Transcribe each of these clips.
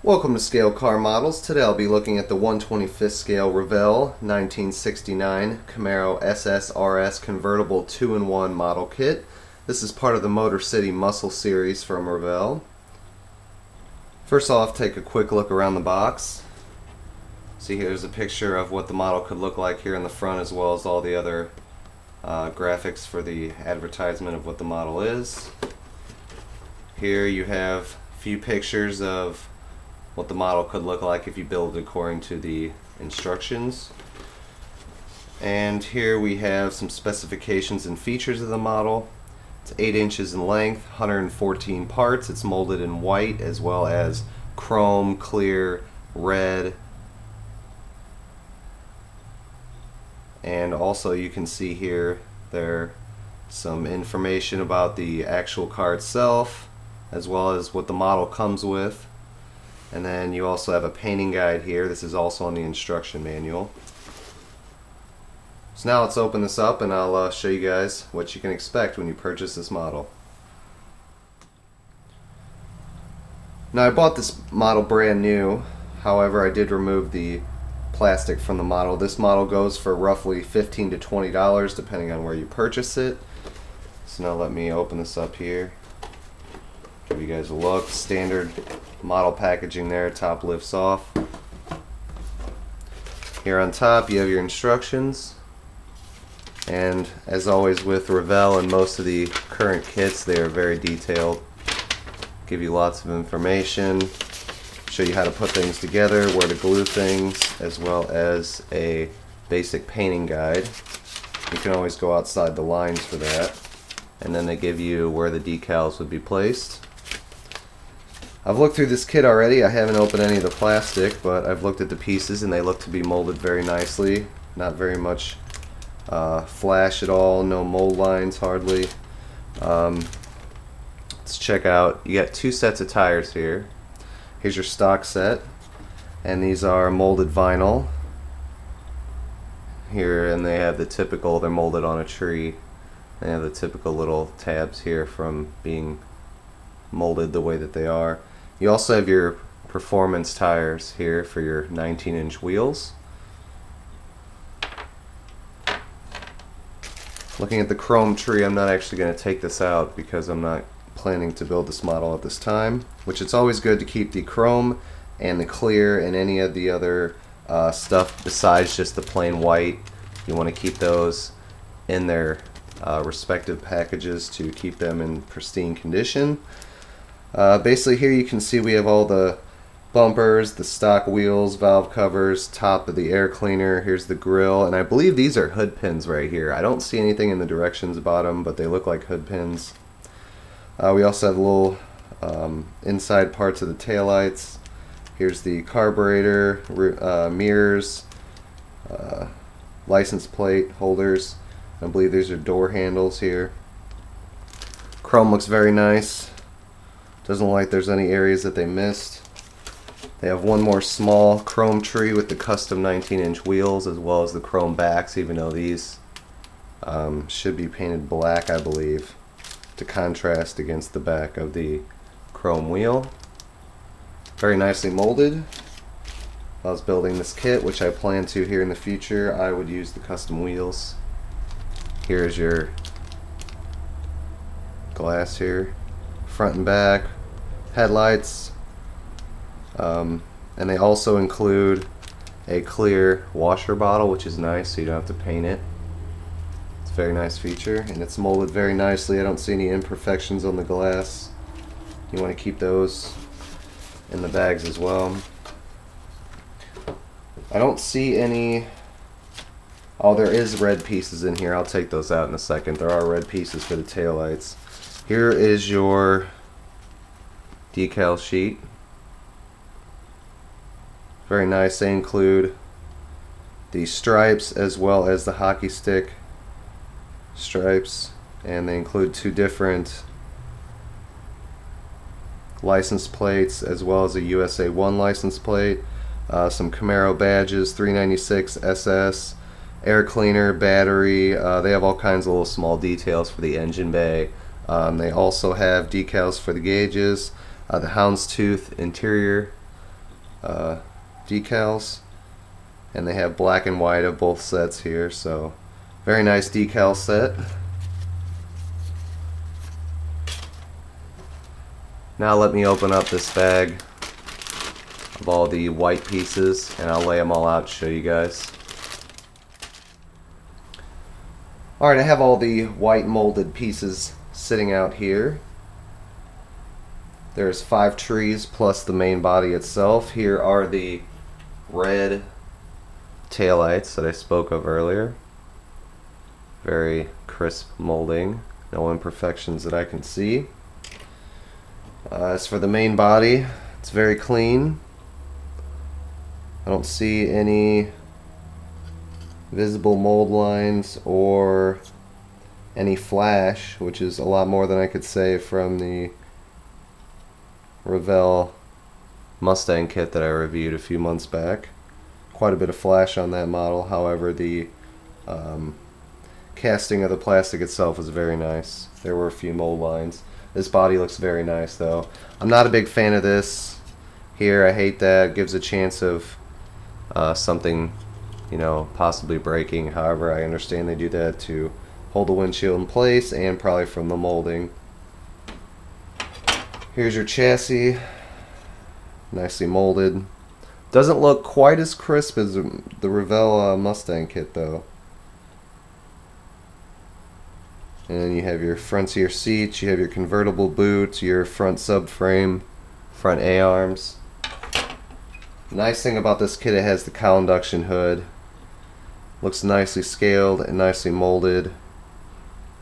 Welcome to Scale Car Models. Today I'll be looking at the 1/25th scale Revell 1969 Camaro SSRS Convertible 2-in-1 model kit. This is part of the Motor City Muscle series from Revell. First off, take a quick look around the box. See, here's a picture of what the model could look like here in the front, as well as all the other graphics for the advertisement of what the model is. Here you have a few pictures of what the model could look like if you build it according to the instructions. And here we have some specifications and features of the model. It's 8 inches in length, 114 parts. It's molded in white as well as chrome, clear, red. And also you can see here there's some information about the actual car itself, as well as what the model comes with. And then you also have a painting guide here. This is also on the instruction manual. So now let's open this up and I'll show you guys what you can expect when you purchase this model. Now I bought this model brand new, however I did remove the plastic from the model. This model goes for roughly $15 to $20 depending on where you purchase it. So now let me open this up here. Give you guys a look. Standard model packaging there, top lifts off. Here on top you have your instructions, and as always with Revell and most of the current kits, they are very detailed. Give you lots of information, show you how to put things together, where to glue things, as well as a basic painting guide. You can always go outside the lines for that. And then they give you where the decals would be placed. I've looked through this kit already. I haven't opened any of the plastic, but I've looked at the pieces and they look to be molded very nicely. Not very much flash at all, no mold lines hardly. Let's check out, you got 2 sets of tires here. Here's your stock set, and these are molded vinyl here, and they have the typical, they're molded on a tree. They have the typical little tabs here from being molded the way that they are. You also have your performance tires here for your 19-inch wheels. Looking at the chrome tree, I'm not actually going to take this out because I'm not planning to build this model at this time, which it's always good to keep the chrome and the clear and any of the other stuff besides just the plain white. You want to keep those in their respective packages to keep them in pristine condition. Basically here you can see we have all the bumpers, the stock wheels, valve covers, top of the air cleaner, here's the grill, and I believe these are hood pins right here. I don't see anything in the directions about them, but they look like hood pins. We also have little inside parts of the taillights. Here's the carburetor, mirrors, license plate holders. I believe these are door handles here. Chrome looks very nice. Doesn't look like there's any areas that they missed. They have one more small chrome tree with the custom 19-inch wheels, as well as the chrome backs, even though these should be painted black, I believe, to contrast against the back of the chrome wheel. Very nicely molded. If I was building this kit, which I plan to here in the future, I would use the custom wheels. Here's your glass here, front and back, headlights, and they also include a clear washer bottle, which is nice, so you don't have to paint it. It's a very nice feature, and it's molded very nicely. I don't see any imperfections on the glass. You want to keep those in the bags as well. I don't see any. Oh, there is red pieces in here. I'll take those out in a second. There are red pieces for the taillights. Here is your decal sheet. Very nice. They include the stripes as well as the hockey stick stripes, and they include 2 different license plates as well as a USA 1 license plate, some Camaro badges, 396 SS, air cleaner, battery. They have all kinds of little small details for the engine bay. They also have decals for the gauges, the houndstooth interior decals, and they have black and white of both sets here, so very nice decal set. Now let me open up this bag of all the white pieces and I'll lay them all out to show you guys. Alright, I have all the white molded pieces sitting out here. There's 5 trees plus the main body itself. Here are the red taillights that I spoke of earlier. Very crisp molding, no imperfections that I can see. As for the main body, it's very clean. I don't see any visible mold lines or any flash, which is a lot more than I could say from the Revell Mustang kit that I reviewed a few months back. Quite a bit of flash on that model. However, the casting of the plastic itself was very nice. There were a few mold lines. This body looks very nice though. I'm not a big fan of this here. I hate that. It gives a chance of something, you know, possibly breaking. However, I understand they do that to hold the windshield in place and probably from the molding. Here's your chassis, nicely molded. Doesn't look quite as crisp as the Revell Mustang kit though. And then you have your front of your seats, you have your convertible boot, your front subframe, front A-arms. Nice thing about this kit, it has the cowl induction hood. Looks nicely scaled and nicely molded.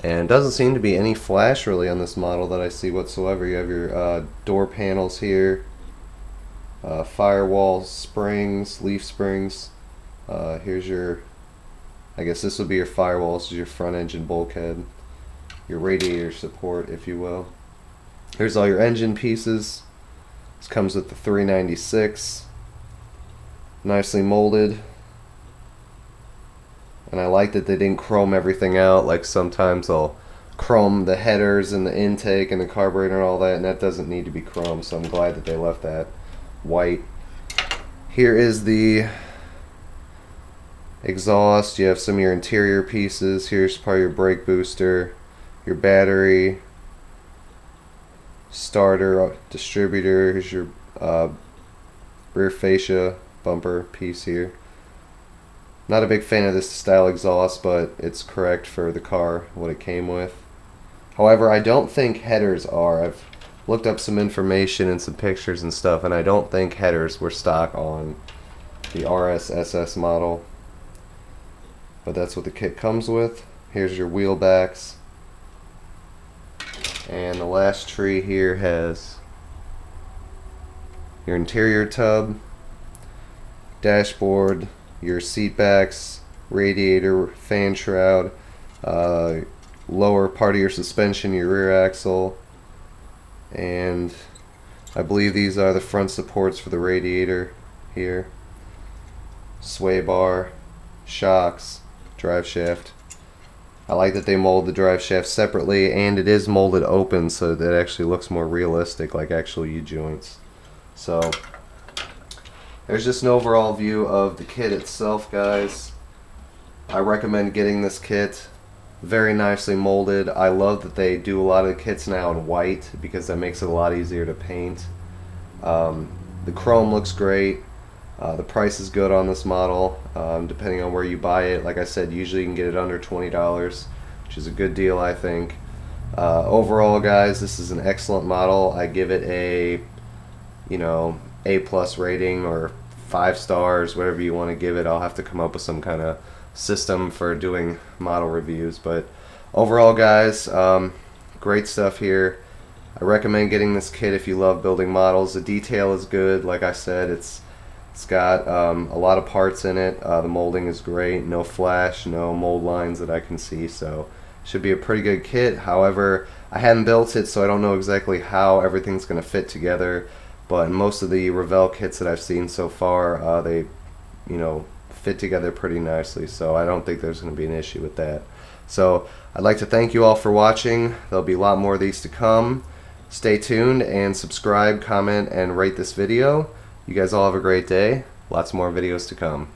And doesn't seem to be any flash really on this model that I see whatsoever. You have your door panels here, firewall springs, leaf springs. Here's your, I guess this would be your firewall. This is your front engine bulkhead, your radiator support, if you will. Here's all your engine pieces. This comes with the 396. Nicely molded. And I like that they didn't chrome everything out, like sometimes they'll chrome the headers and the intake and the carburetor and all that, and that doesn't need to be chrome, so I'm glad that they left that white. Here is the exhaust. You have some of your interior pieces. Here's part of your brake booster, your battery, starter, distributor. Here's your rear fascia bumper piece here. Not a big fan of this style exhaust, but it's correct for the car, what it came with. However, I don't think headers are. I've looked up some information and some pictures and stuff, and I don't think headers were stock on the RS-SS model. But that's what the kit comes with. Here's your wheel backs. And the last tree here has your interior tub, dashboard, your seat backs, radiator, fan shroud, lower part of your suspension, your rear axle, and I believe these are the front supports for the radiator here. Sway bar, shocks, drive shaft. I like that they mold the drive shaft separately, and it is molded open so that it actually looks more realistic, like actual U-joints. So there's just an overall view of the kit itself, guys. I recommend getting this kit. Very nicely molded. I love that they do a lot of the kits now in white because that makes it a lot easier to paint. The chrome looks great. The price is good on this model, depending on where you buy it. Like I said, usually you can get it under $20, which is a good deal, I think. Overall, guys, this is an excellent model. I give it a, you know, A+ rating or 5 stars, whatever you want to give it. I'll have to come up with some kind of system for doing model reviews, but overall, guys, great stuff here. I recommend getting this kit if you love building models. The detail is good. Like I said, it's got a lot of parts in it. The molding is great. No flash, no mold lines that I can see, so should be a pretty good kit. However, I haven't built it, so I don't know exactly how everything's going to fit together. But in most of the Revell kits that I've seen so far, they, you know, fit together pretty nicely. So I don't think there's going to be an issue with that. So I'd like to thank you all for watching. There'll be a lot more of these to come. Stay tuned and subscribe, comment, and rate this video. You guys all have a great day. Lots more videos to come.